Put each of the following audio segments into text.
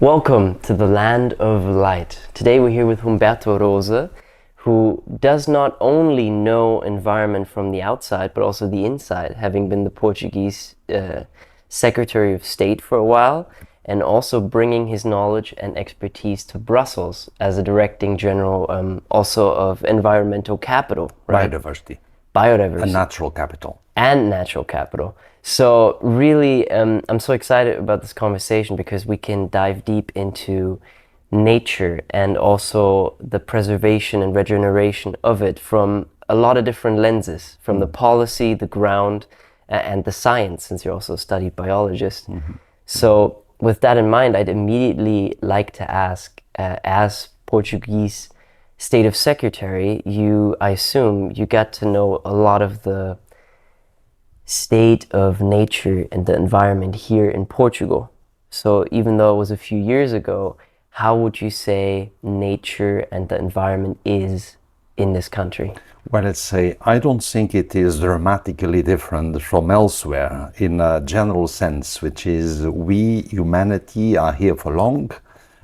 Welcome to the land of light. Today we're here with Humberto Rosa, who does not only know environment from the outside, but also the inside, having been the Portuguese Secretary of State for a while, and also bringing his knowledge and expertise to Brussels as a directing general, also of environmental capital, right? Biodiversity. Biodiversity. A natural capital. And natural capital. So really, I'm so excited about this conversation because we can dive deep into nature and also the preservation and regeneration of it from a lot of different lenses, from the policy, the ground, and the science, since you're also a studied biologist. So with that in mind, I'd immediately like to ask, as Portuguese State of Secretary, I assume you got to know a lot of the state of nature and the environment here in Portugal. So even though it was a few years ago, how would you say nature and the environment is in this country? Well, let's say, I don't think it is dramatically different from elsewhere in a general sense, which is we, humanity, are here for long,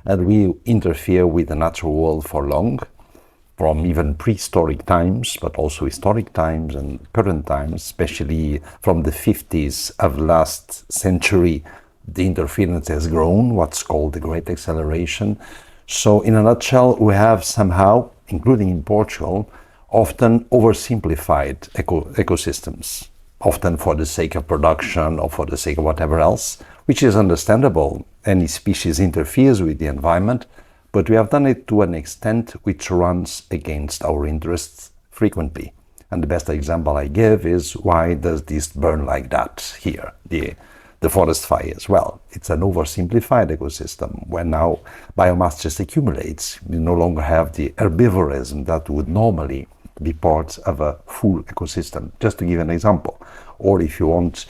and we interfere with the natural world for long, from even prehistoric times, but also historic times and current times, especially from the 50s of last century. The interference has grown, what's called the Great Acceleration. So in a nutshell, we have somehow, including in Portugal, often oversimplified ecosystems, often for the sake of production or for the sake of whatever else, which is understandable. Any species interferes with the environment, but we have done it to an extent which runs against our interests frequently. And the best example I give is, why does this burn like that here, the forest fires? Well, it's an oversimplified ecosystem where now biomass just accumulates. You no longer have the herbivorism that would normally be part of a full ecosystem, just to give an example. Or if you want,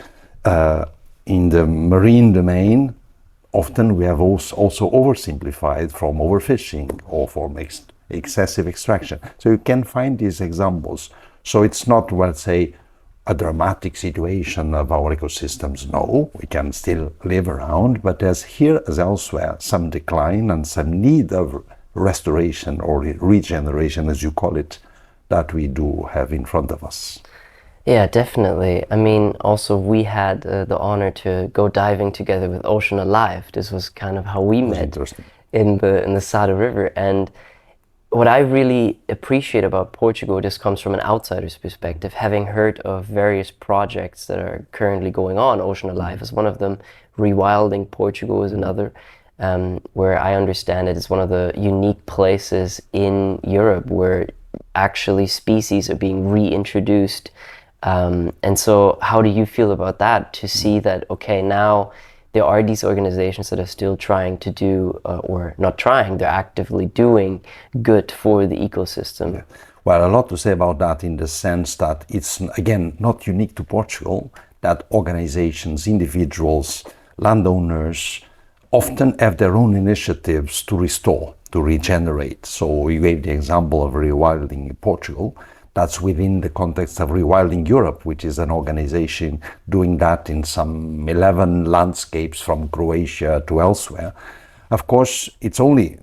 in the marine domain, often we have also oversimplified from overfishing or from excessive extraction. So you can find these examples. So it's not, let's say, a dramatic situation of our ecosystems. No, we can still live around, but there's here as elsewhere some decline and some need of restoration or regeneration, as you call it, that we do have in front of us. Yeah, definitely. I mean, also we had the honor to go diving together with Ocean Alive. This was kind of how we met in the Sada River. And what I really appreciate about Portugal, this comes from an outsider's perspective, having heard of various projects that are currently going on. Ocean Alive is one of them. Rewilding Portugal is another, where I understand it is one of the unique places in Europe where actually species are being reintroduced. And so how do you feel about that, to see that, okay, now there are these organizations that are still trying to do, or not trying, they're actively doing good for the ecosystem? Yeah. Well, a lot to say about that, in the sense that it's, again, not unique to Portugal, that organizations, individuals, landowners often have their own initiatives to restore, to regenerate. So you gave the example of Rewilding in Portugal. That's within the context of Rewilding Europe, which is an organization doing that in some 11 landscapes from Croatia to elsewhere. Of course, it's only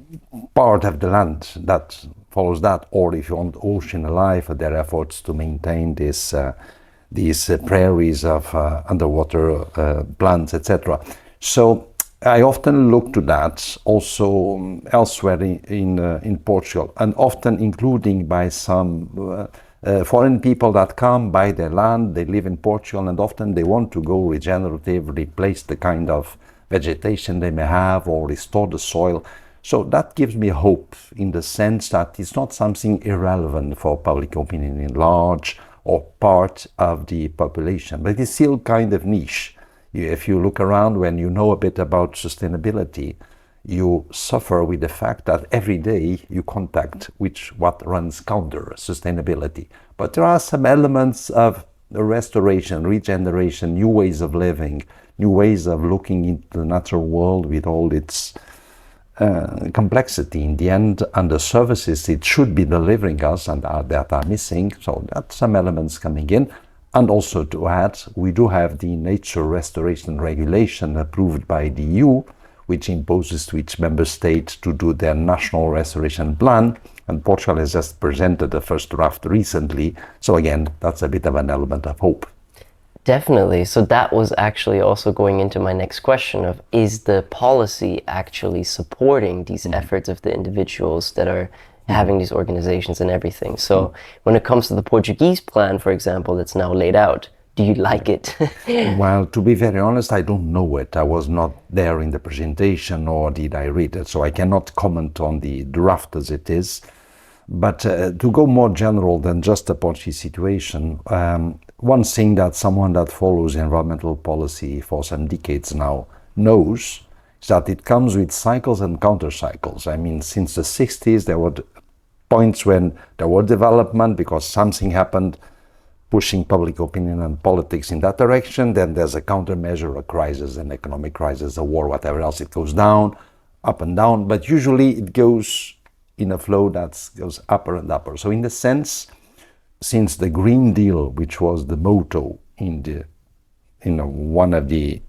part of the land that follows that, or if you want, Ocean Alive, their efforts to maintain these prairies of underwater plants, etc. So I often look to that also elsewhere in Portugal, and often including by some foreign people that come, buy their land, they live in Portugal, and often they want to go regenerative, replace the kind of vegetation they may have, or restore the soil. So that gives me hope, in the sense that it's not something irrelevant for public opinion in large or part of the population, but it's still kind of niche. If you look around, when you know a bit about sustainability, you suffer with the fact that every day you contact what runs counter sustainability. But there are some elements of restoration, regeneration, new ways of living, new ways of looking into the natural world with all its complexity in the end, and the services it should be delivering us and that are missing. So that's some elements coming in. And also to add, we do have the nature restoration regulation approved by the EU, which imposes to each member state to do their national restoration plan. And Portugal has just presented the first draft recently. So again, that's a bit of an element of hope. Definitely. So that was actually also going into my next question of, is the policy actually supporting these efforts of the individuals that are having these organizations and everything? So when it comes to the Portuguese plan, for example, that's now laid out, do you like it? Well, to be very honest, I don't know it. I was not there in the presentation, nor did I read it, so I cannot comment on the draft as it is. But to go more general than just the Portuguese situation, one thing that someone that follows environmental policy for some decades now knows is that it comes with cycles and counter cycles. I mean, since the 60s, there were points when there were development because something happened pushing public opinion and politics in that direction. Then there's a countermeasure, a crisis, an economic crisis, a war, whatever else. It goes down, up and down, but usually it goes in a flow that goes upper and upper. So in a sense, since the Green Deal, which was the motto in one of the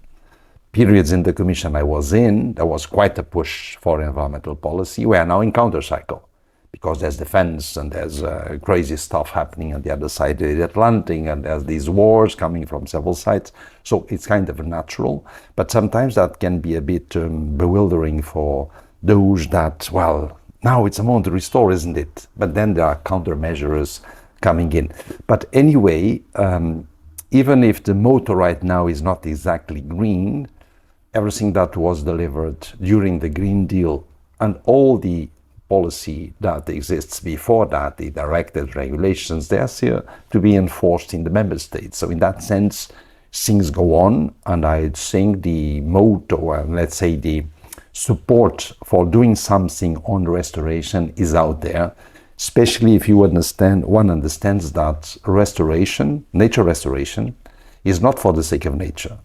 periods in the commission I was in, there was quite a push for environmental policy. We are now in counter cycle because there's defense and there's crazy stuff happening on the other side of the Atlantic, and there's these wars coming from several sides. So it's kind of natural, but sometimes that can be a bit bewildering for those that, well, now it's a moment to restore, isn't it? But then there are countermeasures coming in. But anyway, even if the motto right now is not exactly green, everything that was delivered during the Green Deal and all the policy that exists before that, the directives, regulations, they're here to be enforced in the member states. So in that sense, things go on, and I think the motto, and let's say the support for doing something on restoration is out there, especially if you understand, one understands that restoration, nature restoration, is not for the sake of nature.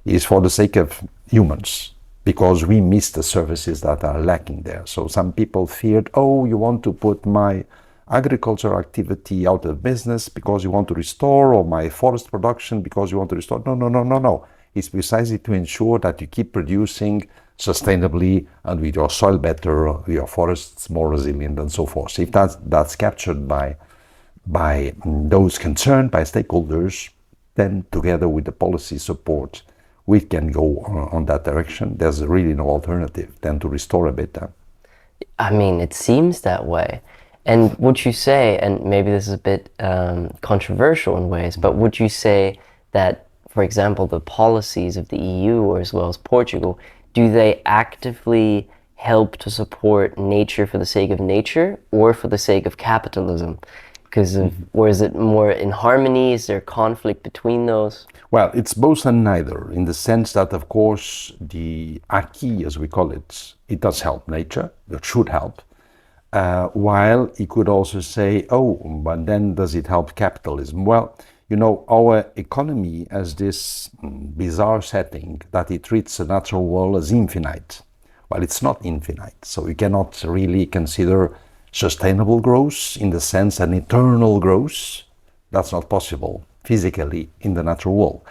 It is for the sake of humans, because we miss the services that are lacking there. So some people feared, oh, you want to put my agricultural activity out of business because you want to restore, or my forest production because you want to restore. No. It's precisely to ensure that you keep producing sustainably and with your soil better, with your forests more resilient, and so forth. So if that's captured by those concerned, by stakeholders, then together with the policy support, we can go on that direction. There's really no alternative than to restore a bit. I mean, it seems that way. And would you say, and maybe this is a bit controversial in ways, but would you say that, for example, the policies of the EU, or as well as Portugal, do they actively help to support nature for the sake of nature or for the sake of capitalism? Or is it more in harmony? Is there conflict between those? Well, it's both and neither, in the sense that, of course, the acquis, as we call it, it does help nature, it should help, while you could also say, oh, but then does it help capitalism? Well, you know, our economy has this bizarre setting that it treats the natural world as infinite. Well, it's not infinite, so you cannot really consider sustainable growth in the sense an eternal growth. That's not possible physically in the natural world.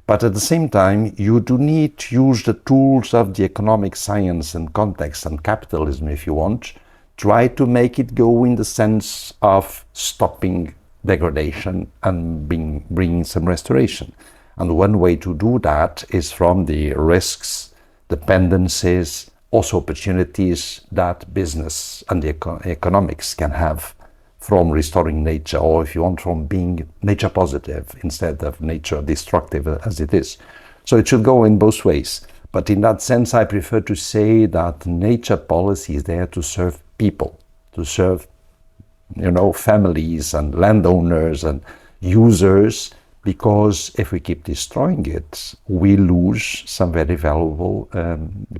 But at the same time, you do need to use the tools of the economic science and context and capitalism, if you want, try to make it go in the sense of stopping degradation and bringing some restoration. And one way to do that is from the risks, dependencies, also opportunities that business and the economics can have from restoring nature, or if you want, from being nature positive instead of nature destructive as it is. So it should go in both ways. But in that sense, I prefer to say that nature policy is there to serve people, to serve, you know, families and landowners and users, because if we keep destroying it, we lose some very valuable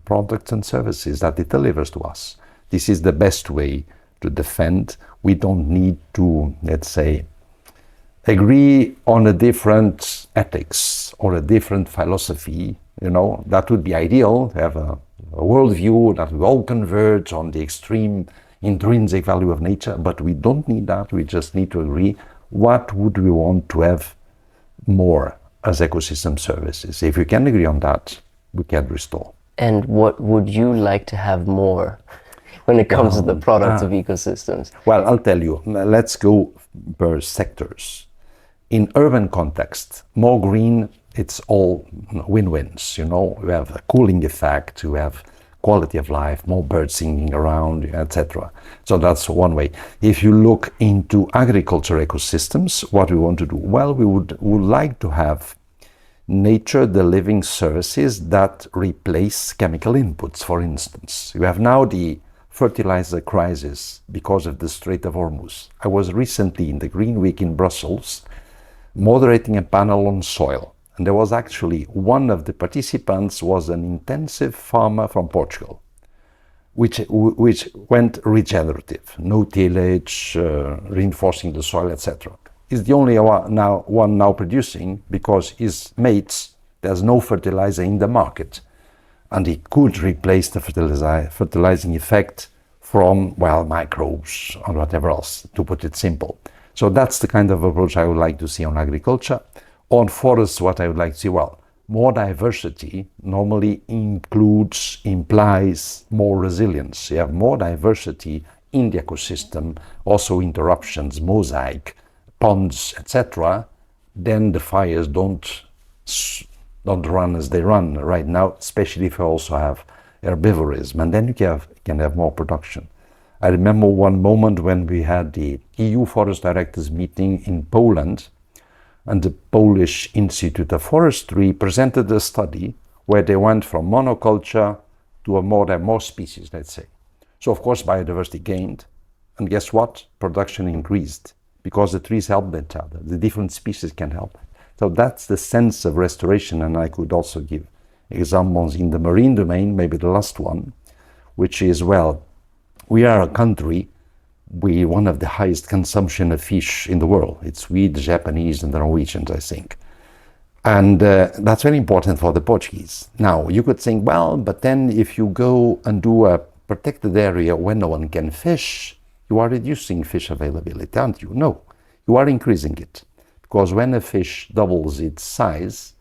products and services that it delivers to us. This is the best way to defend. We don't need to, let's say, agree on a different ethics or a different philosophy. You know, that would be ideal, to have a worldview that we all converge on the extreme intrinsic value of nature, but we don't need that. We just need to agree what would we want to have more as ecosystem services. If we can agree on that, we can restore. And what would you like to have more when it comes to the products of ecosystems? Well, I'll tell you, let's go per sectors. In urban context, more green, it's all win-wins, you know. You have a cooling effect, you have quality of life, more birds singing around, etc. So that's one way. If you look into agriculture ecosystems, what we want to do? Well, we would like to have nature, the living services that replace chemical inputs, for instance. You have now the fertilizer crisis because of the Strait of Hormuz. I was recently in the Green Week in Brussels moderating a panel on soil. And there was actually one of the participants was an intensive farmer from Portugal, which went regenerative, no tillage, reinforcing the soil, etc. He's the only one now producing because his mates, there's no fertilizer in the market. And he could replace the fertilizing effect from, well, microbes or whatever else, to put it simple. So that's the kind of approach I would like to see on agriculture. On forests, what I would like to see, well, more diversity normally implies more resilience. You have more diversity in the ecosystem, also interruptions, mosaic, ponds, etc., then the fires don't run as they run right now, especially if you also have herbivorism, and then you can have more production. I remember one moment when we had the EU Forest Directors meeting in Poland, and the Polish Institute of Forestry presented a study where they went from monoculture to more species, let's say. So of course biodiversity gained, and guess what? Production increased because the trees helped each other. The different species can help. So that's the sense of restoration, and I could also give examples in the marine domain, maybe the last one, which is, well, we are a country with one of the highest consumption of fish in the world. It's we, the Japanese and the Norwegians, I think. And that's very important for the Portuguese. Now, you could think, well, but then if you go and do a protected area where no one can fish, you are reducing fish availability, aren't you? No, you are increasing it. Because when a fish doubles its size,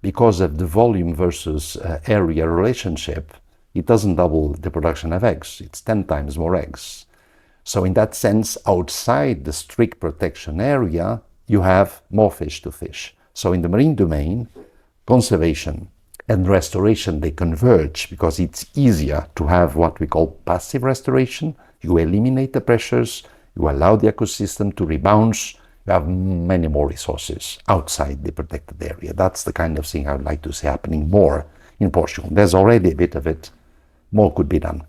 because of the volume versus area relationship, it doesn't double the production of eggs. It's 10 times more eggs. So in that sense, outside the strict protection area, you have more fish to fish. So in the marine domain, conservation and restoration, they converge because it's easier to have what we call passive restoration. You eliminate the pressures, you allow the ecosystem to rebound, you have many more resources outside the protected area. That's the kind of thing I would like to see happening more in Portugal. There's already a bit of it. More could be done.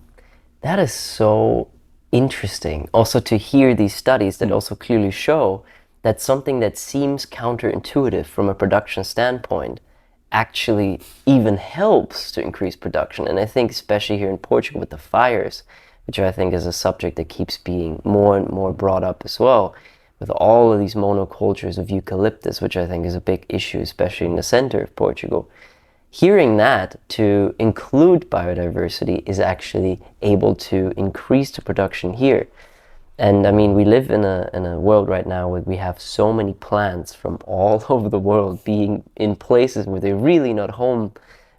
That is so interesting. Also to hear these studies that also clearly show that something that seems counterintuitive from a production standpoint actually even helps to increase production. And I think especially here in Portugal with the fires, which I think is a subject that keeps being more and more brought up as well, with all of these monocultures of eucalyptus, which I think is a big issue, especially in the center of Portugal. Hearing that to include biodiversity is actually able to increase the production here. And I mean, we live in a world right now where we have so many plants from all over the world being in places where they're really not home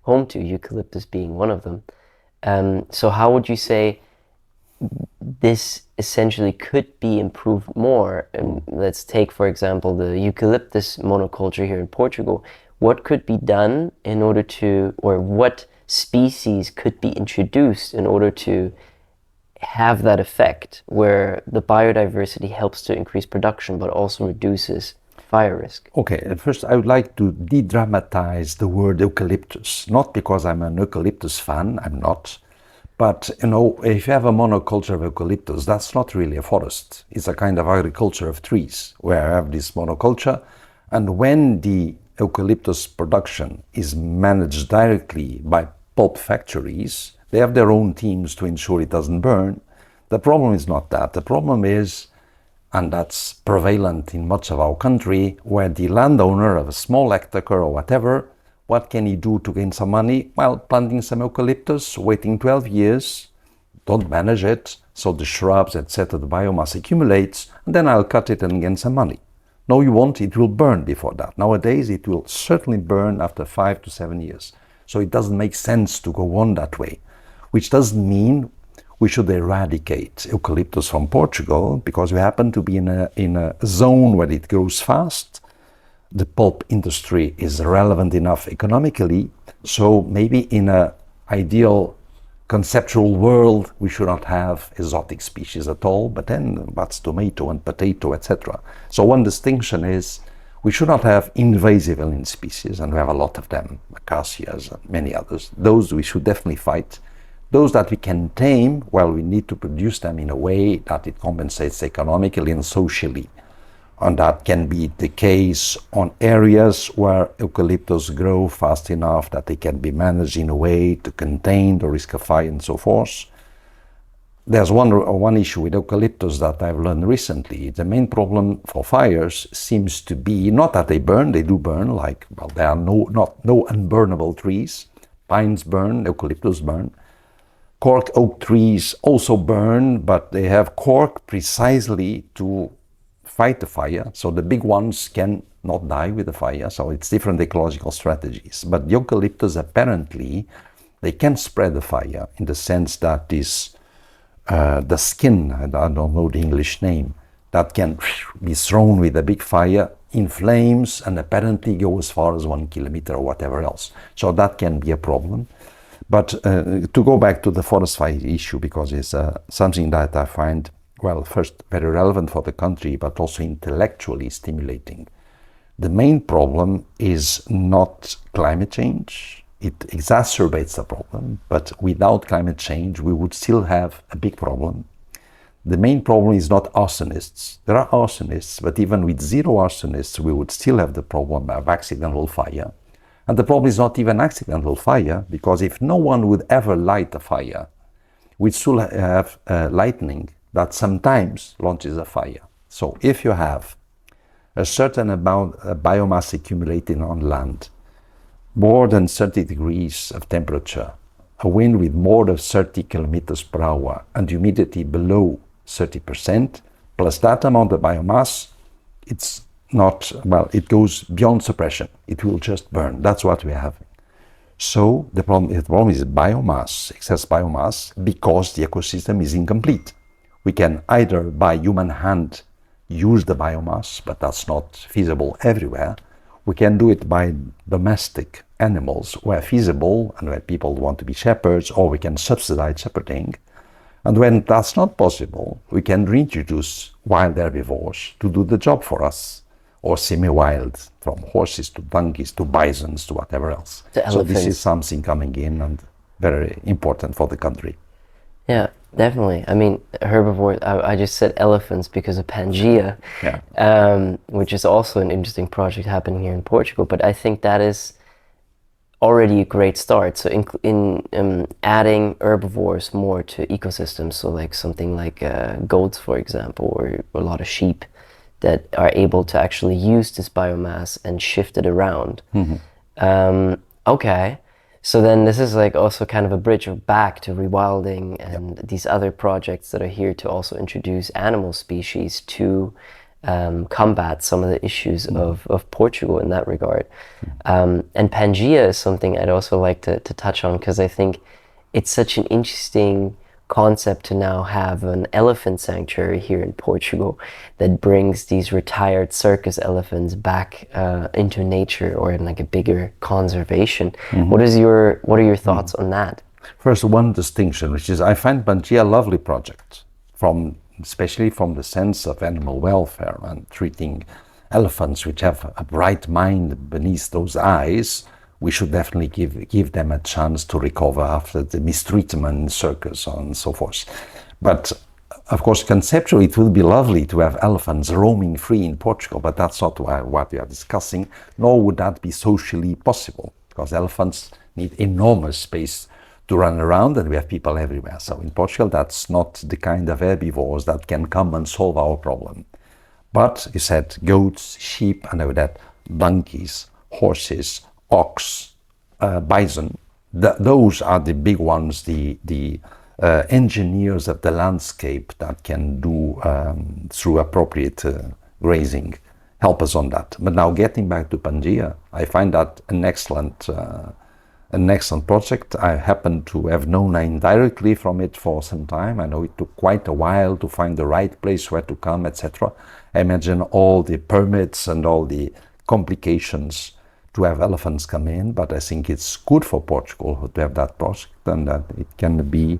to, eucalyptus being one of them. So how would you say this essentially could be improved more? And let's take, for example, the eucalyptus monoculture here in Portugal. What could be done in order to, or what species could be introduced in order to have that effect where the biodiversity helps to increase production but also reduces fire risk? Okay, at first I would like to de-dramatize the word eucalyptus, not because I'm an eucalyptus fan, I'm not, but you know, if you have a monoculture of eucalyptus, that's not really a forest. It's a kind of agriculture of trees where I have this monoculture, and when the eucalyptus production is managed directly by pulp factories, they have their own teams to ensure it doesn't burn. The problem is not that. The problem is, and that's prevalent in much of our country, where the landowner of a small hectare or whatever, what can he do to gain some money? Well, planting some eucalyptus, waiting 12 years, don't manage it, so the shrubs, etc., the biomass accumulates, and then I'll cut it and gain some money. No, you won't. It will burn before that. Nowadays, it will certainly burn after 5 to 7 years. So it doesn't make sense to go on that way, which doesn't mean we should eradicate eucalyptus from Portugal, because we happen to be in a zone where it grows fast. The pulp industry is relevant enough economically, so maybe in an ideal conceptual world we should not have exotic species at all, but then that's tomato and potato, etc. So one distinction is we should not have invasive alien species, and we have a lot of them, acacias and many others. Those we should definitely fight. Those that we can tame, well, we need to produce them in a way that it compensates economically and socially. And that can be the case on areas where eucalyptus grow fast enough that they can be managed in a way to contain the risk of fire and so forth. There's one issue with eucalyptus that I've learned recently. The main problem for fires seems to be not that they burn, they do burn, like, well, there are no unburnable trees. Pines burn, eucalyptus burn. Cork oak trees also burn, but they have cork precisely to fight the fire, so the big ones can not die with the fire, so it's different ecological strategies. But the eucalyptus, apparently, they can spread the fire in the sense that is the skin, I don't know the English name, that can be thrown with a big fire in flames and apparently go as far as 1 kilometer or whatever else. So that can be a problem. But to go back to the forest fire issue, because it's something that I find, well, first very relevant for the country, but also intellectually stimulating. The main problem is not climate change. It exacerbates the problem, but without climate change, we would still have a big problem. The main problem is not arsonists. There are arsonists, but even with zero arsonists, we would still have the problem of accidental fire. And the problem is not even accidental fire, because if no one would ever light a fire, we'd still have lightning that sometimes launches a fire. So if you have a certain amount of biomass accumulating on land, more than 30 degrees of temperature, a wind with more than 30 kilometers per hour, and humidity below 30%, plus that amount of biomass, it's not, well, it goes beyond suppression. It will just burn. That's what we have. So the problem is biomass, excess biomass, because the ecosystem is incomplete. We can either by human hand use the biomass, but that's not feasible everywhere. We can do it by domestic animals where feasible and where people want to be shepherds, or we can subsidize shepherding. And when that's not possible, we can reintroduce wild herbivores to do the job for us, or semi-wild, from horses to donkeys to bisons to whatever else. So this is something coming in and very important for the country. Yeah, definitely. I mean, herbivores, I just said elephants because of Pangea, which is also an interesting project happening here in Portugal, but I think that is already a great start. So in adding herbivores more to ecosystems, so like something like goats, for example, or a lot of sheep that are able to actually use this biomass and shift it around. Mm-hmm. Okay. So then this is like also kind of a bridge back to rewilding and these other projects that are here to also introduce animal species to combat some of the issues of Portugal in that regard. And Pangea is something I'd also like to touch on, because I think it's such an interesting concept to now have an elephant sanctuary here in Portugal that brings these retired circus elephants back into nature, or in like a bigger conservation. Mm-hmm. What are your thoughts on that? First, one distinction, which is I find Pangea a lovely project, especially from the sense of animal welfare and treating elephants, which have a bright mind beneath those eyes. We should definitely give them a chance to recover after the mistreatment, circus, and so forth. But of course, conceptually, it would be lovely to have elephants roaming free in Portugal, but that's not what we are discussing, nor would that be socially possible, because elephants need enormous space to run around, and we have people everywhere. So in Portugal, that's not the kind of herbivores that can come and solve our problem. But you said goats, sheep, and with that, donkeys, horses, ox, bison, those are the big ones, the engineers of the landscape that can do through appropriate grazing, help us on that. But now getting back to Pangea, I find that an excellent an excellent project. I happen to have known indirectly from it for some time. I know it took quite a while to find the right place where to come, etc. I imagine all the permits and all the complications to have elephants come in, but I think it's good for Portugal to have that project, and that it can be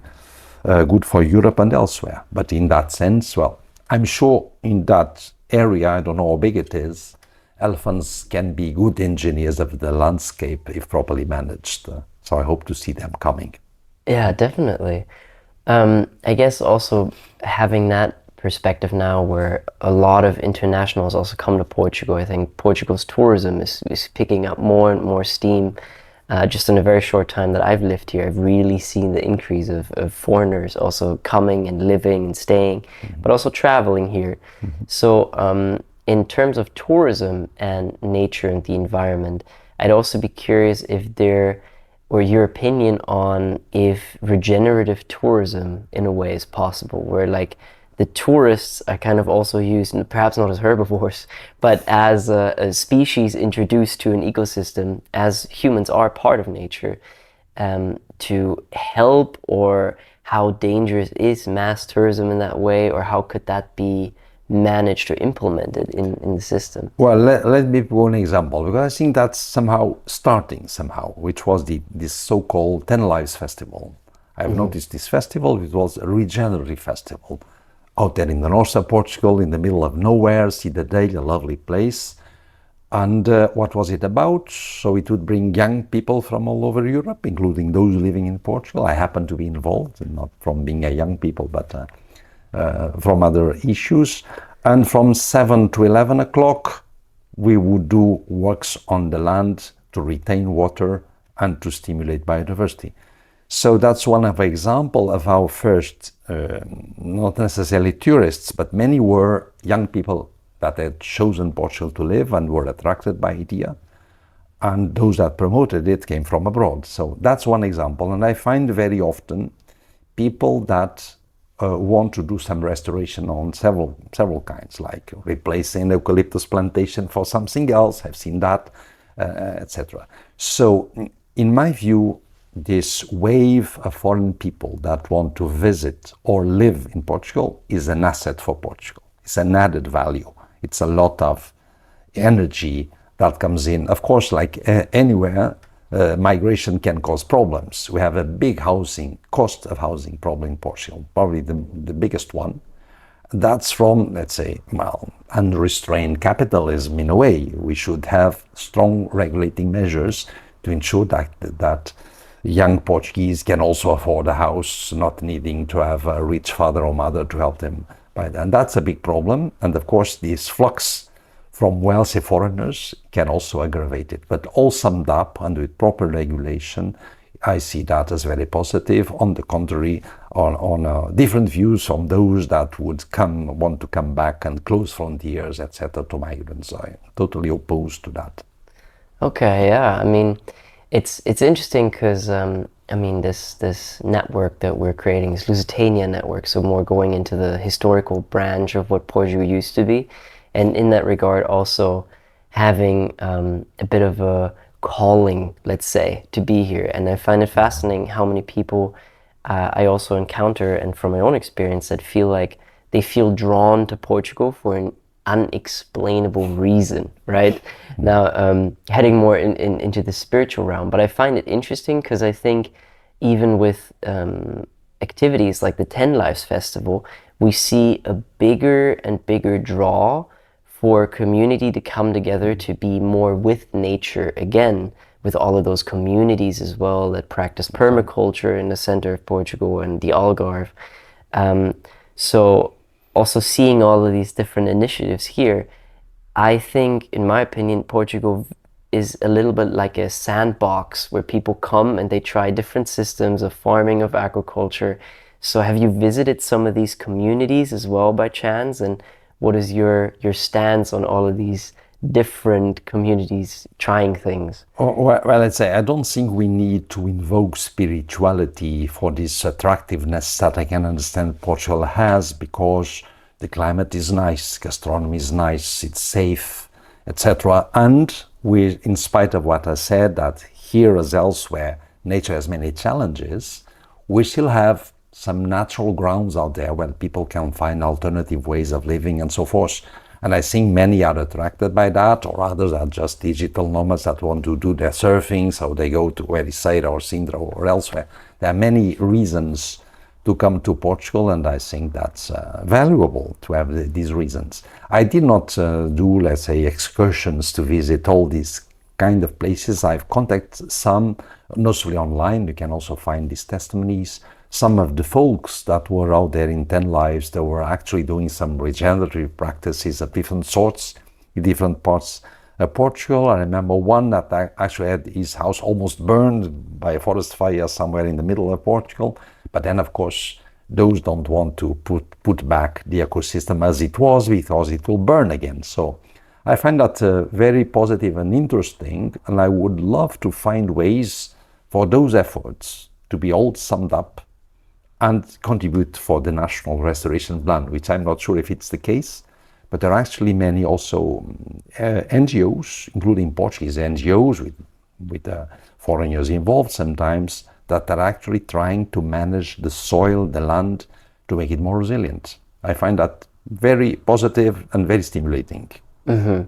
good for Europe and elsewhere. But in that sense, well, I'm sure in that area, I don't know how big it is, elephants can be good engineers of the landscape if properly managed. So I hope to see them coming. Yeah, definitely. I guess also having that perspective now where a lot of internationals also come to Portugal. I think Portugal's tourism is picking up more and more steam. Just in a very short time that I've lived here, I've really seen the increase of foreigners also coming and living and staying, but also traveling here. So in terms of tourism and nature and the environment, I'd also be curious if there, or your opinion on if regenerative tourism in a way is possible, where like the tourists are kind of also used, perhaps not as herbivores, but as a species introduced to an ecosystem, as humans are part of nature, to help, or how dangerous is mass tourism in that way, or how could that be managed or implemented in the system? Well, let me put an example, because I think that's somehow starting somehow, which was this so-called 10 Lives Festival. I've noticed this festival. It was a regenerative festival out there in the north of Portugal, in the middle of nowhere, Cidadela, a lovely place. And what was it about? So it would bring young people from all over Europe, including those living in Portugal. I happen to be involved, not from being a young people, but from other issues. And from 7 to 11 o'clock, we would do works on the land to retain water and to stimulate biodiversity. So that's one of the examples of how first, not necessarily tourists, but many were young people that had chosen Portugal to live and were attracted by the idea. And those that promoted it came from abroad. So that's one example. And I find very often people that want to do some restoration on several kinds, like replacing eucalyptus plantation for something else. I've seen that, etc. So in my view, this wave of foreign people that want to visit or live in Portugal is an asset for Portugal. It's an added value. It's a lot of energy that comes in. Of course, like anywhere, migration can cause problems. We have a big cost of housing problem in Portugal, probably the biggest one. That's from, let's say, well, unrestrained capitalism in a way. We should have strong regulating measures to ensure that young Portuguese can also afford a house, not needing to have a rich father or mother to help them buy that. And that's a big problem. And of course, this flux from wealthy foreigners can also aggravate it. But all summed up, and with proper regulation, I see that as very positive. On the contrary, on different views from those that would want to come back and close frontiers, etc., to migrants. I'm totally opposed to that. Okay, yeah. I mean, it's interesting because I mean this network that we're creating, this Lusitania network, so more going into the historical branch of what Portugal used to be, and in that regard also having a bit of a calling, let's say, to be here. And I find it fascinating how many people I also encounter, and from my own experience, that feel like they feel drawn to Portugal for an unexplainable reason, right? Now, heading more into the spiritual realm, but I find it interesting because I think even with activities like the 10 Lives Festival, we see a bigger and bigger draw for community to come together to be more with nature again, with all of those communities as well that practice permaculture in the center of Portugal and the Algarve. So also seeing all of these different initiatives here, I think, in my opinion, Portugal is a little bit like a sandbox where people come and they try different systems of farming, of agriculture. So have you visited some of these communities as well by chance? And what is your stance on all of these different communities trying things? Well, let's say, I don't think we need to invoke spirituality for this attractiveness that I can understand Portugal has, because the climate is nice, gastronomy is nice, it's safe, etc. And we, in spite of what I said, that here as elsewhere, nature has many challenges, we still have some natural grounds out there where people can find alternative ways of living and so forth. And I think many are attracted by that, or others are just digital nomads that want to do their surfing, so they go to Ericeira or Sintra or elsewhere. There are many reasons to come to Portugal, and I think that's valuable to have these reasons. I did not do, let's say, excursions to visit all these kind of places. I've contacted some, mostly online. You can also find these testimonies. Some of the folks that were out there in 10 Lives, they were actually doing some regenerative practices of different sorts in different parts of Portugal. I remember one that actually had his house almost burned by a forest fire somewhere in the middle of Portugal. But then, of course, those don't want to put back the ecosystem as it was because it will burn again. So I find that very positive and interesting, and I would love to find ways for those efforts to be all summed up and contribute for the National Restoration Plan, which I'm not sure if it's the case, but there are actually many also NGOs, including Portuguese NGOs with foreigners involved sometimes, that are actually trying to manage the soil, the land, to make it more resilient. I find that very positive and very stimulating. Mm-hmm.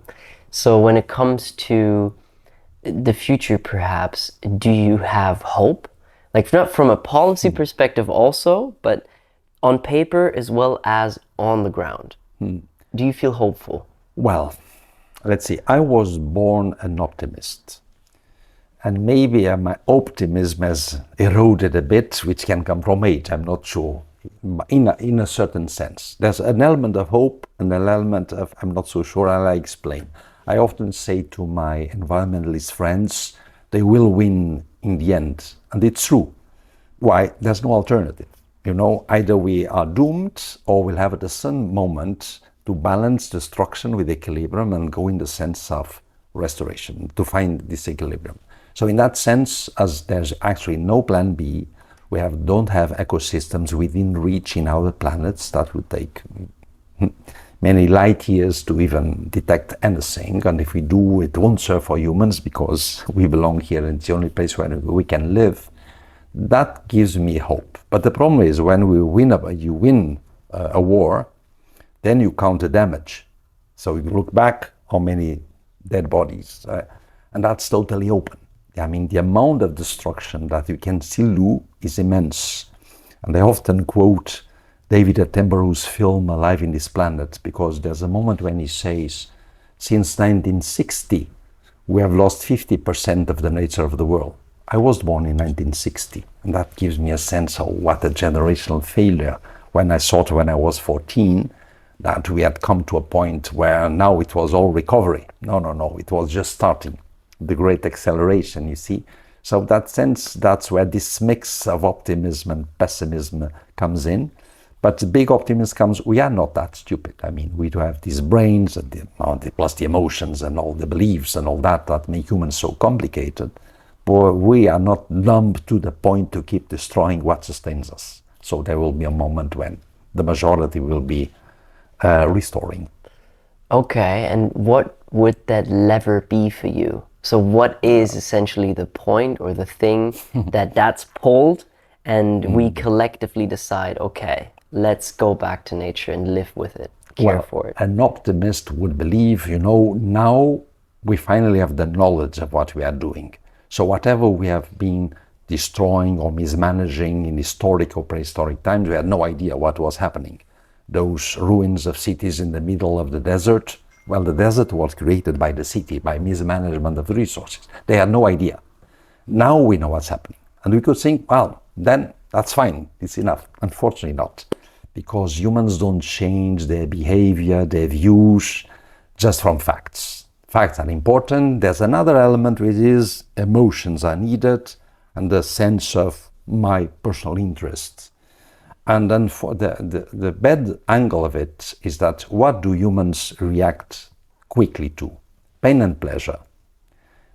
So when it comes to the future, perhaps, do you have hope? Like, not from a policy perspective also, but on paper as well as on the ground. Do you feel hopeful? Well, let's see. I was born an optimist. And maybe my optimism has eroded a bit, which can come from age, I'm not sure. In a certain sense. There's an element of hope and an element of I'm not so sure, and I explain. I often say to my environmentalist friends, they will win in the end. And it's true. Why? There's no alternative. You know, either we are doomed or we'll have at a certain moment to balance destruction with equilibrium and go in the sense of restoration, to find this equilibrium. So in that sense, as there's actually no plan B, we don't have ecosystems within reach in our planets. That would take many light years to even detect anything. And if we do, it won't serve for humans because we belong here and it's the only place where we can live. That gives me hope. But the problem is when you win a war, then you count the damage. So you look back, how many dead bodies, and that's totally open. I mean, the amount of destruction that you can still do is immense. And I often quote David Attenborough's film Alive in This Planet, because there's a moment when he says, since 1960, we have lost 50% of the nature of the world. I was born in 1960, and that gives me a sense of what a generational failure, when I thought when I was 14, that we had come to a point where now it was all recovery. No, it was just starting. The great acceleration, you see. So that sense, that's where this mix of optimism and pessimism comes in. But the big optimism comes, we are not that stupid. I mean, we do have these brains, and plus the emotions and all the beliefs and all that make humans so complicated. But we are not numb to the point to keep destroying what sustains us. So there will be a moment when the majority will be restoring. Okay, and what would that lever be for you? So what is essentially the point or the thing that's pulled and we collectively decide, okay, let's go back to nature and live with it, care for it? An optimist would believe, now we finally have the knowledge of what we are doing. So whatever we have been destroying or mismanaging in historic or prehistoric times, we had no idea what was happening. Those ruins of cities in the middle of the desert, well, the desert was created by the city, by mismanagement of the resources. They had no idea. Now we know what's happening. And we could think, well, then that's fine, it's enough. Unfortunately not, because humans don't change their behavior, their views, just from facts. Facts are important. There's another element which is emotions are needed and the sense of my personal interests. And then for the bad angle of it is that what do humans react quickly to? Pain and pleasure.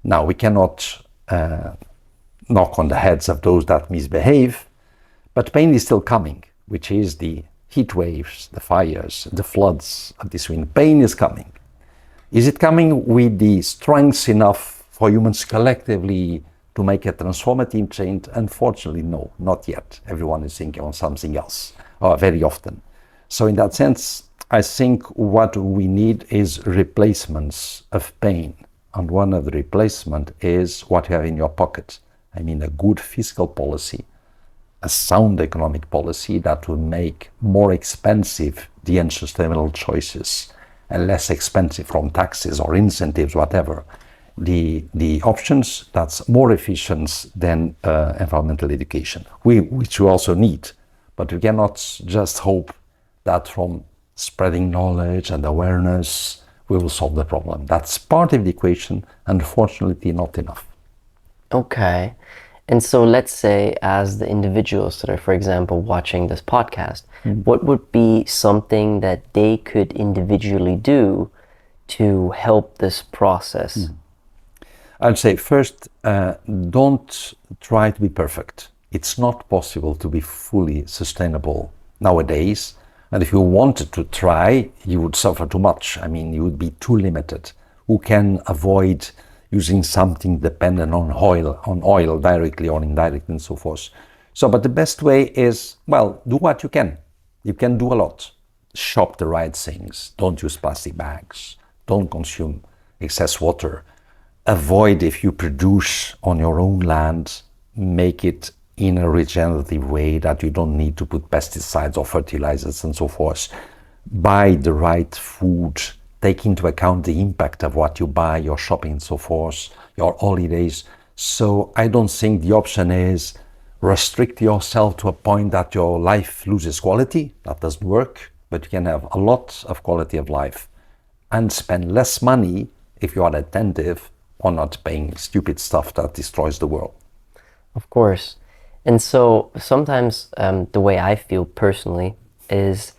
Now, we cannot knock on the heads of those that misbehave, but pain is still coming, which is the heat waves, the fires, the floods of this wind. Pain is coming. Is it coming with the strength enough for humans collectively to make a transformative change? Unfortunately, no, not yet. Everyone is thinking on something else, very often. So in that sense, I think what we need is replacements of pain. And one of the replacement is what you have in your pocket. I mean, a good fiscal policy, a sound economic policy that will make more expensive the unsustainable choices and less expensive from taxes or incentives, whatever. The options that's more efficient than environmental education, which we also need. But we cannot just hope that from spreading knowledge and awareness, we will solve the problem. That's part of the equation, unfortunately not enough. Okay. And so let's say as the individuals that are, for example, watching this podcast, what would be something that they could individually do to help this process? I'd say first, don't try to be perfect. It's not possible to be fully sustainable nowadays. And if you wanted to try, you would suffer too much. I mean, you would be too limited. Who can avoid using something dependent on oil directly or indirectly and so forth. So, but the best way is, well, do what you can. You can do a lot. Shop the right things. Don't use plastic bags. Don't consume excess water. Avoid, if you produce on your own land, make it in a regenerative way that you don't need to put pesticides or fertilizers and so forth. Buy the right food. Take into account the impact of what you buy, your shopping and so forth, your holidays. So I don't think the option is restrict yourself to a point that your life loses quality. That doesn't work, but you can have a lot of quality of life and spend less money if you are attentive or not paying stupid stuff that destroys the world. Of course. And so sometimes the way I feel personally is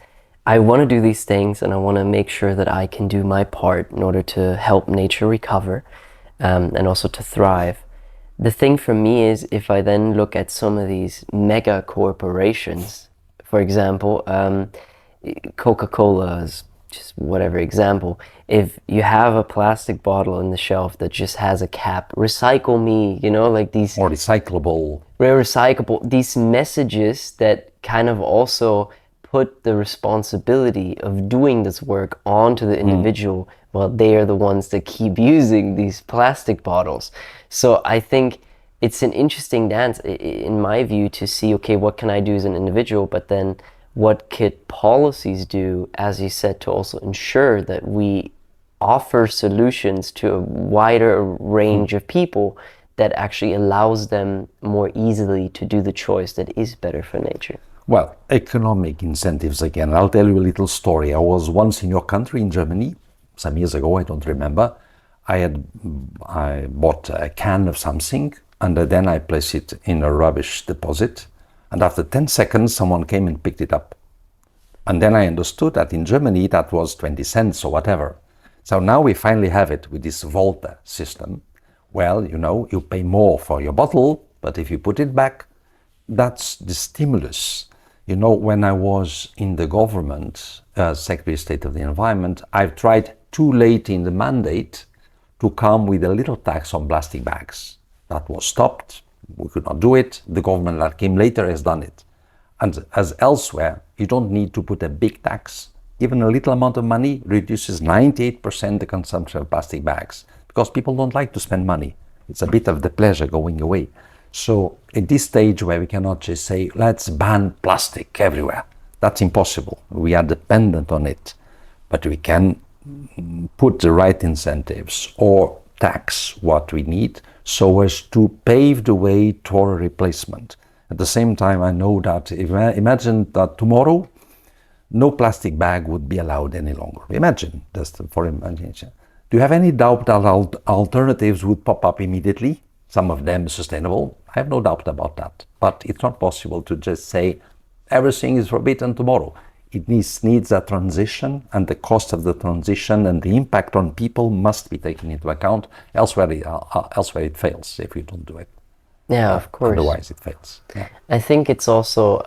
I want to do these things and I want to make sure that I can do my part in order to help nature recover and also to thrive. The thing for me is if I then look at some of these mega corporations, for example, Coca-Cola is just whatever example. If you have a plastic bottle on the shelf that just has a cap, recycle me, you know, like these... Or recyclable. Recyclable. These messages that kind of also put the responsibility of doing this work onto the individual while they are the ones that keep using these plastic bottles. So I think it's an interesting dance, in my view, to see, okay, what can I do as an individual, but then what could policies do, as you said, to also ensure that we offer solutions to a wider range of people that actually allows them more easily to do the choice that is better for nature. Well, economic incentives again. I'll tell you a little story. I was once in your country, in Germany, some years ago, I don't remember. I bought a can of something and then I placed it in a rubbish deposit. And after 10 seconds, someone came and picked it up. And then I understood that in Germany, that was 20 cents or whatever. So now we finally have it with this Volta system. Well, you know, you pay more for your bottle, but if you put it back, that's the stimulus. You know, when I was in the government, Secretary of State of the Environment, I've tried too late in the mandate to come with a little tax on plastic bags. That was stopped. We could not do it. The government that came later has done it. And as elsewhere, you don't need to put a big tax. Even a little amount of money reduces 98% the consumption of plastic bags because people don't like to spend money. It's a bit of the pleasure going away. So at this stage where we cannot just say, let's ban plastic everywhere, that's impossible. We are dependent on it. But we can put the right incentives or tax what we need so as to pave the way toward a replacement. At the same time, I know that imagine that tomorrow, no plastic bag would be allowed any longer. Imagine, just for imagination. Do you have any doubt that alternatives would pop up immediately? Some of them sustainable? I have no doubt about that. But it's not possible to just say everything is forbidden tomorrow. It needs a transition, and the cost of the transition and the impact on people must be taken into account. Elsewhere it fails if you don't do it. Yeah, of course. Otherwise it fails. Yeah. I think it's also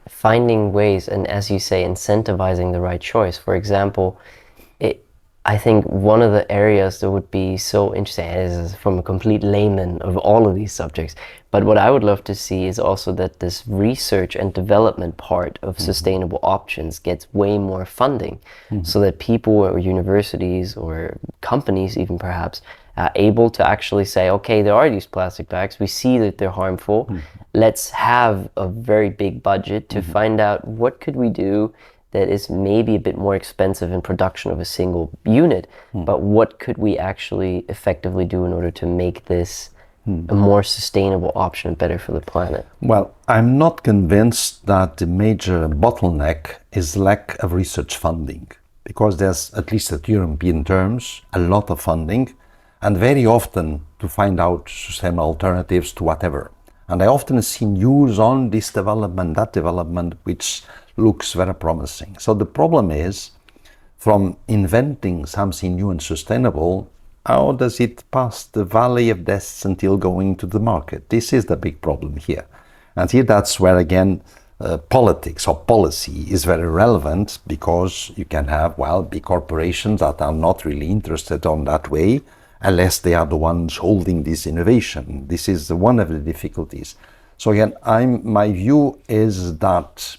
finding ways, and as you say, incentivizing the right choice. For example, I think one of the areas that would be so interesting is from a complete layman of all of these subjects. But what I would love to see is also that this research and development part of sustainable options gets way more funding, so that people or universities or companies even perhaps are able to actually say, okay, there are these plastic bags, we see that they're harmful. Let's have a very big budget to find out what could we do that is maybe a bit more expensive in production of a single unit, but what could we actually effectively do in order to make this a more sustainable option and better for the planet? Well, I'm not convinced that the major bottleneck is lack of research funding, because there's, at least at European terms, a lot of funding, and very often to find out sustainable alternatives to whatever. And I often see news on this development, that development, which looks very promising. So the problem is, from inventing something new and sustainable, how does it pass the valley of death until going to the market? This is the big problem here. And here that's where, again, politics or policy is very relevant, because you can have, well, big corporations that are not really interested on that way, unless they are the ones holding this innovation. This is one of the difficulties. So again, my view is that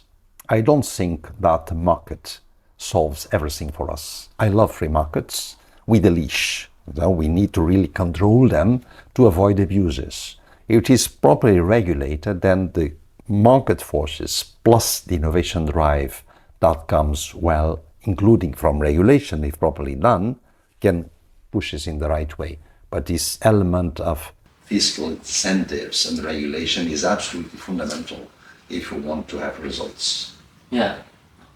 I don't think that the market solves everything for us. I love free markets with a leash. So we need to really control them to avoid abuses. If it is properly regulated, then the market forces plus the innovation drive that comes, well, including from regulation, if properly done, can push us in the right way. But this element of fiscal incentives and regulation is absolutely fundamental if we want to have results. Yeah,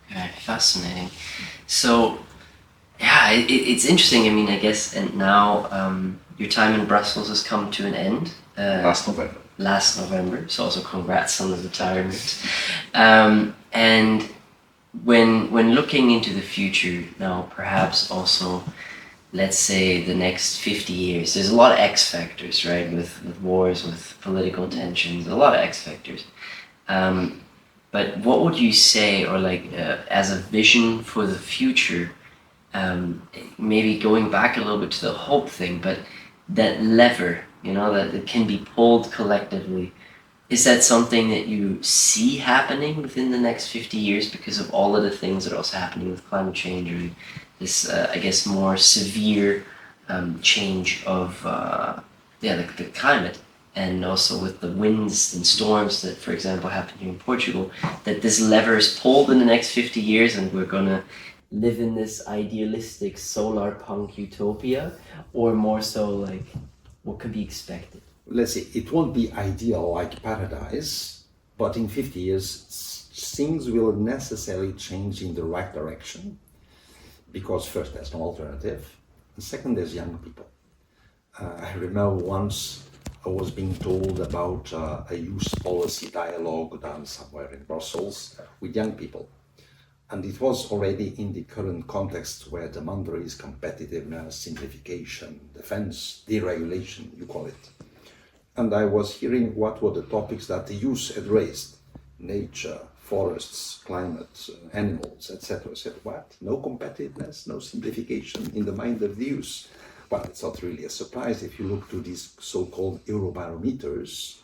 okay, fascinating. So, yeah, it's interesting. I mean, I guess, and now your time in Brussels has come to an end. Last November. Last November, so also congrats on the retirement. And when looking into the future now, perhaps also, let's say the next 50 years, there's a lot of X factors, right? With wars, with political tensions, a lot of X factors. But what would you say, or like as a vision for the future, maybe going back a little bit to the hope thing, but that lever, you know, that it can be pulled collectively, is that something that you see happening within the next 50 years because of all of the things that are also happening with climate change, or this, I guess, more severe change of the climate? And also with the winds and storms that, for example, happen here in Portugal, that this lever is pulled in the next 50 years and we're going to live in this idealistic solar punk utopia, or more so like what could be expected? Let's say it won't be ideal like paradise, but in 50 years things will necessarily change in the right direction, because first, there's no alternative, and second, there's young people. I remember once I was being told about a youth policy dialogue done somewhere in Brussels with young people. And it was already in the current context where the mantra is competitiveness, simplification, defense, deregulation, you call it. And I was hearing what were the topics that the youth had raised: nature, forests, climate, animals, etc. I said, what? No competitiveness, no simplification in the mind of the youth. Well, it's not really a surprise if you look to these so-called Eurobarometers.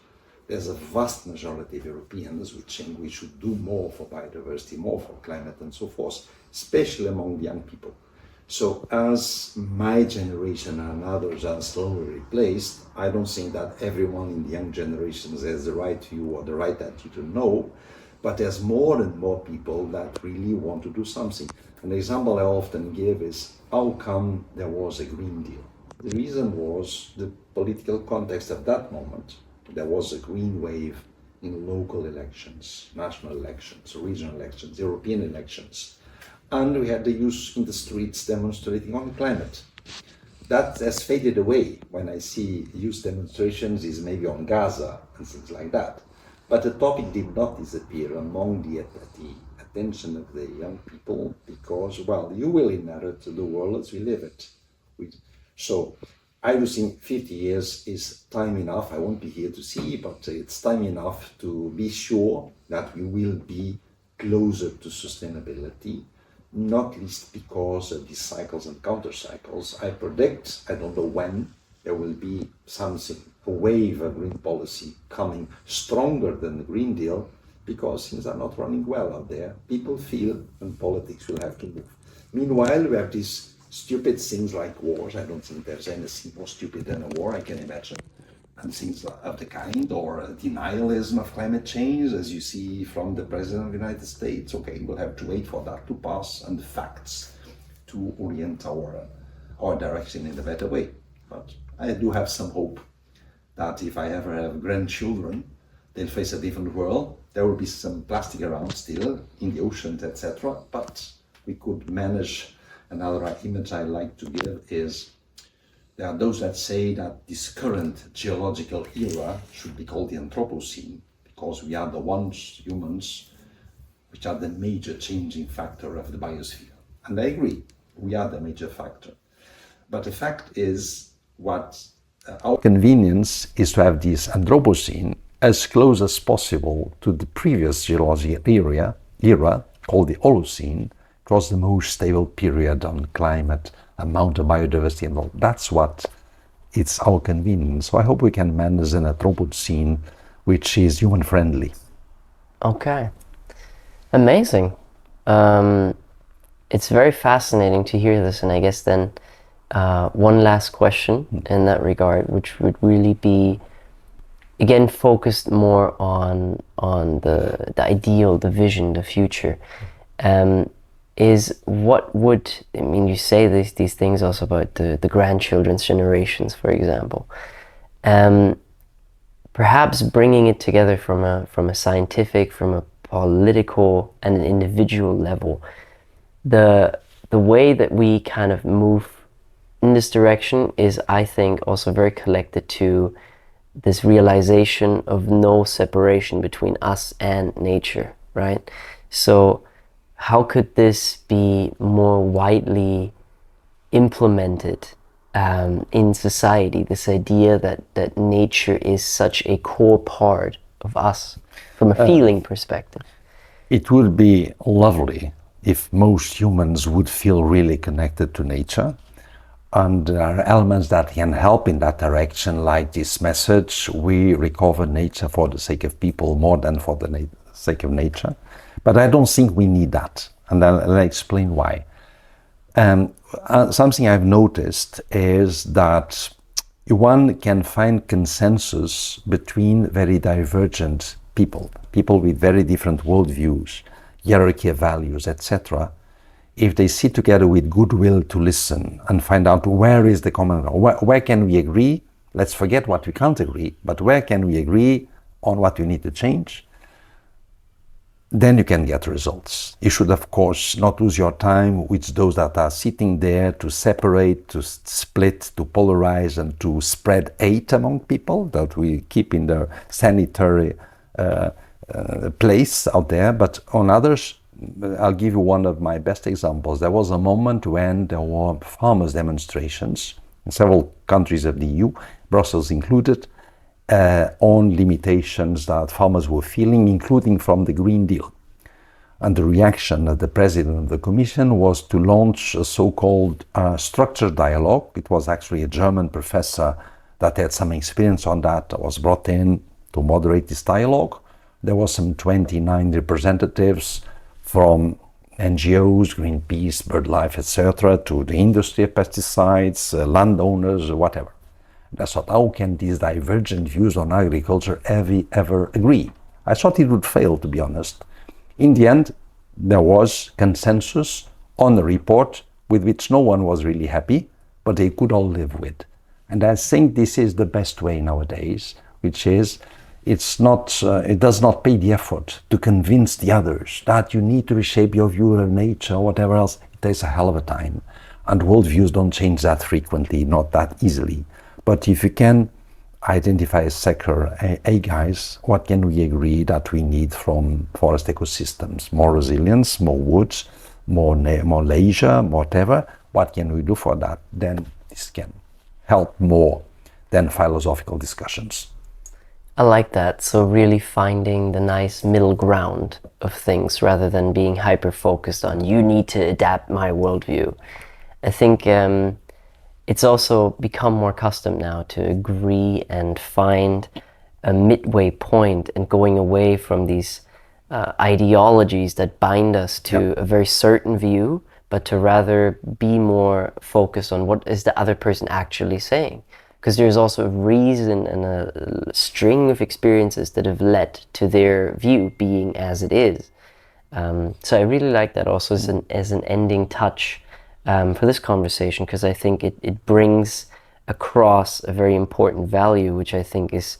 There's a vast majority of Europeans which think we should do more for biodiversity, more for climate and so forth, especially among young people. So as my generation and others are slowly replaced, I don't think that everyone in the young generations has the right view or the right attitude to know, but there's more and more people that really want to do something. An example I often give is, how come there was a Green Deal? The reason was the political context at that moment. There was a green wave in local elections, national elections, regional elections, European elections. And we had the youth in the streets demonstrating on climate. That has faded away. When I see youth demonstrations, is maybe on Gaza and things like that. But the topic did not disappear among the attention of the young people, because, well, you will inherit the world as we live it. So I do think 50 years is time enough. I won't be here to see, but it's time enough to be sure that we will be closer to sustainability, not least because of these cycles and counter cycles. I predict, I don't know when, there will be something, a wave of green policy coming stronger than the Green Deal, because things are not running well out there. People feel, and politics will have to move. Meanwhile, we have these stupid things like wars. I don't think there's anything more stupid than a war, I can imagine. And things of the kind, or denialism of climate change, as you see from the President of the United States. Okay, we'll have to wait for that to pass and the facts to orient our direction in a better way. But I do have some hope that if I ever have grandchildren, they'll face a different world. There will be some plastic around still in the oceans, etc. But we could manage. Another image I like to give is, there are those that say that this current geological era should be called the Anthropocene, because we are the ones, humans, which are the major changing factor of the biosphere. And I agree, we are the major factor. But the fact is, what our convenience is to have this Anthropocene as close as possible to the previous geological era called the Holocene. It was the most stable period on climate, amount of biodiversity and all. That's what it's our convenience. So I hope we can manage an Anthropocene which is human friendly. Okay, amazing. It's very fascinating to hear this, and I guess then one last question in that regard, which would really be, again, focused more on the ideal, the vision, the future. Is what would, I mean, you say these things also about the grandchildren's generations, for example. Perhaps bringing it together from a scientific, from a political and an individual level, the way that we kind of move in this direction is, I think, also very connected to this realization of no separation between us and nature, right? So how could this be more widely implemented in society, this idea that nature is such a core part of us from a feeling perspective? It would be lovely if most humans would feel really connected to nature. And there are elements that can help in that direction, like this message, we recover nature for the sake of people more than for the sake of nature. But I don't think we need that, and I'll explain why. Something I've noticed is that one can find consensus between very divergent people with very different worldviews, hierarchy of values, etc. If they sit together with goodwill to listen and find out where is the common ground, where can we agree? Let's forget what we can't agree, but where can we agree on what we need to change? Then you can get results. You should, of course, not lose your time with those that are sitting there to separate, to split, to polarize, and to spread hate among people that we keep in the sanitary place out there. But on others, I'll give you one of my best examples. There was a moment when there were farmers' demonstrations in several countries of the EU, Brussels included, on limitations that farmers were feeling, including from the Green Deal. And the reaction of the President of the Commission was to launch a so-called structured dialogue. It was actually a German professor that had some experience on that was brought in to moderate this dialogue. There were some 29 representatives from NGOs, Greenpeace, BirdLife, etc., to the industry of pesticides, landowners, whatever. I thought, how can these divergent views on agriculture ever agree? I thought it would fail, to be honest. In the end, there was consensus on a report with which no one was really happy, but they could all live with. And I think this is the best way nowadays, which is, it does not pay the effort to convince the others that you need to reshape your view of nature or whatever else. It takes a hell of a time. And worldviews don't change that frequently, not that easily. But if you can identify a sector, hey guys, what can we agree that we need from forest ecosystems? More resilience, more woods, more leisure, whatever. What can we do for that? Then this can help more than philosophical discussions. I like that. So really finding the nice middle ground of things rather than being hyper focused on you need to adapt my worldview. I think it's also become more custom now to agree and find a midway point and going away from these ideologies that bind us to a very certain view, but to rather be more focused on what is the other person actually saying. Because there's also a reason and a string of experiences that have led to their view being as it is. So I really like that also as an ending touch for this conversation, because I think it brings across a very important value, which I think is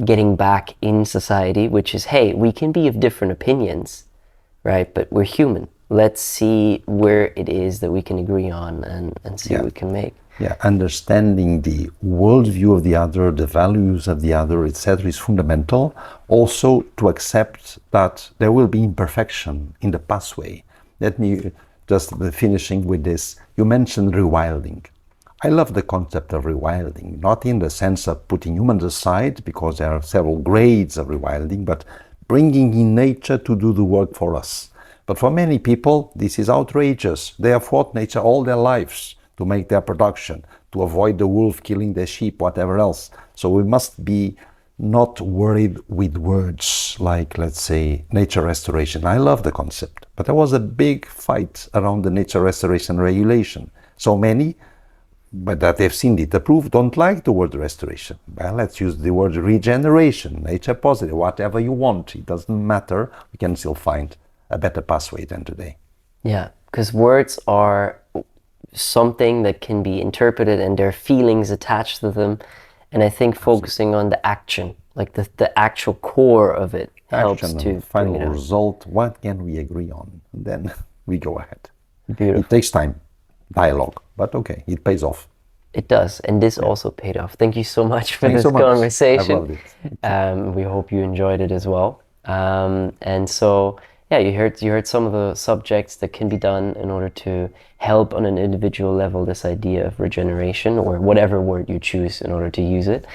getting back in society, which is, hey, we can be of different opinions, right? But we're human. Let's see where it is that we can agree on and see what we can make. Yeah, understanding the worldview of the other, the values of the other, etc., is fundamental. Also, to accept that there will be imperfection in the pathway. Let me just finishing with this. You mentioned rewilding. I love the concept of rewilding, not in the sense of putting humans aside, because there are several grades of rewilding, but bringing in nature to do the work for us. But for many people, this is outrageous. They have fought nature all their lives to make their production, to avoid the wolf killing their sheep, whatever else. So we must be not worried with words like, let's say, nature restoration. I love the concept, but there was a big fight around the nature restoration regulation. So many, but that they've seen it approved, don't like the word restoration. Well, let's use the word regeneration, nature positive, whatever you want. It doesn't matter. We can still find a better pathway than today. Yeah, because words are something that can be interpreted and there are feelings attached to them. And I think focusing on the action, like the actual core of it, helps to final result. What can we agree on? And then we go ahead. Beautiful. It takes time, dialogue, but okay, it pays off. It does, and this also paid off. Thank you so much for this conversation. I loved it. We hope you enjoyed it as well. And so, yeah, you heard some of the subjects that can be done in order to help on an individual level this idea of regeneration, or whatever word you choose in order to use it.